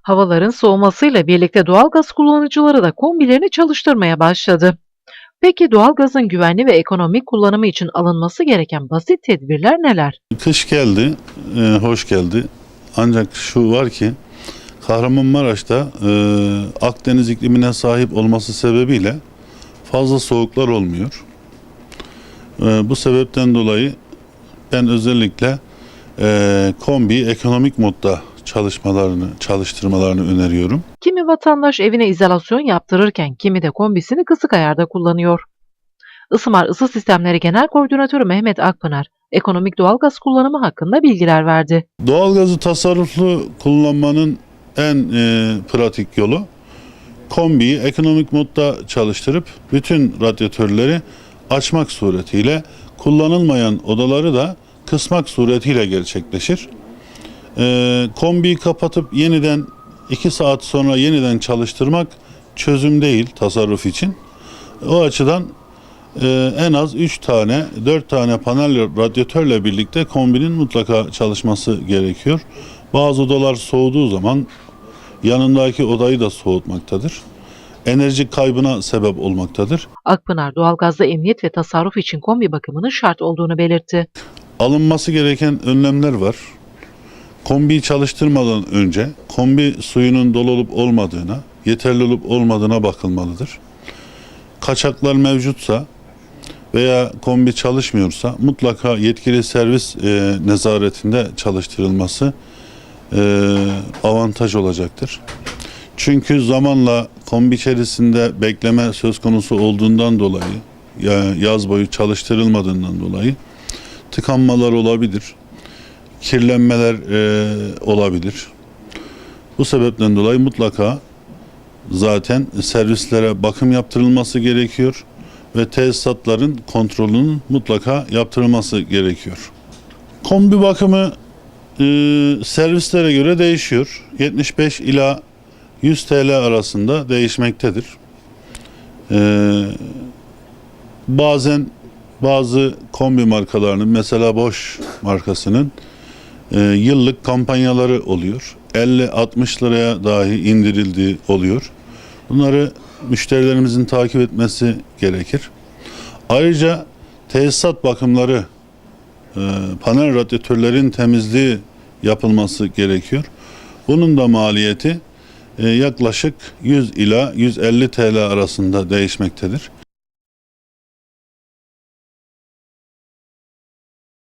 Havaların soğumasıyla birlikte doğalgaz kullanıcıları da kombilerini çalıştırmaya başladı. Peki doğalgazın güvenli ve ekonomik kullanımı için alınması gereken basit tedbirler neler? Kış geldi, hoş geldi. Ancak şu var ki Kahramanmaraş'ta Akdeniz iklimine sahip olması sebebiyle fazla soğuklar olmuyor. Bu sebepten dolayı ben özellikle kombi ekonomik modda çalıştırmalarını öneriyorum. Kimi vatandaş evine izolasyon yaptırırken kimi de kombisini kısık ayarda kullanıyor. Isımar Isı Sistemleri Genel Koordinatörü Mehmet Akpınar, ekonomik doğalgaz kullanımı hakkında bilgiler verdi. Doğalgazı tasarruflu kullanmanın en pratik yolu kombiyi ekonomik modda çalıştırıp bütün radyatörleri açmak suretiyle kullanılmayan odaları da kısmak suretiyle gerçekleşir. Kombiyi kapatıp yeniden 2 saat sonra yeniden çalıştırmak çözüm değil tasarruf için. O açıdan en az 3 tane 4 tane panel radyatörle birlikte kombinin mutlaka çalışması gerekiyor. Bazı odalar soğuduğu zaman yanındaki odayı da soğutmaktadır. Enerji kaybına sebep olmaktadır. Akpınar, doğalgazda emniyet ve tasarruf için kombi bakımının şart olduğunu belirtti. Alınması gereken önlemler var. Kombiyi çalıştırmadan önce kombi suyunun dolu olup olmadığına, yeterli olup olmadığına bakılmalıdır. Kaçaklar mevcutsa veya kombi çalışmıyorsa mutlaka yetkili servis nezaretinde çalıştırılması avantaj olacaktır. Çünkü zamanla kombi içerisinde bekleme söz konusu olduğundan dolayı, yaz boyu çalıştırılmadığından dolayı tıkanmalar olabilir, kirlenmeler olabilir. Bu sebepten dolayı mutlaka zaten servislere bakım yaptırılması gerekiyor ve tesisatların kontrolünün mutlaka yaptırılması gerekiyor. Kombi bakımı servislere göre değişiyor. 75 ila 100 TL arasında değişmektedir. Bazen bazı kombi markalarının, mesela Bosch markasının yıllık kampanyaları oluyor. 50-60 liraya dahi indirildiği oluyor. Bunları müşterilerimizin takip etmesi gerekir. Ayrıca tesisat bakımları, panel radyatörlerin temizliği yapılması gerekiyor. Bunun da maliyeti yaklaşık 100 ila 150 TL arasında değişmektedir.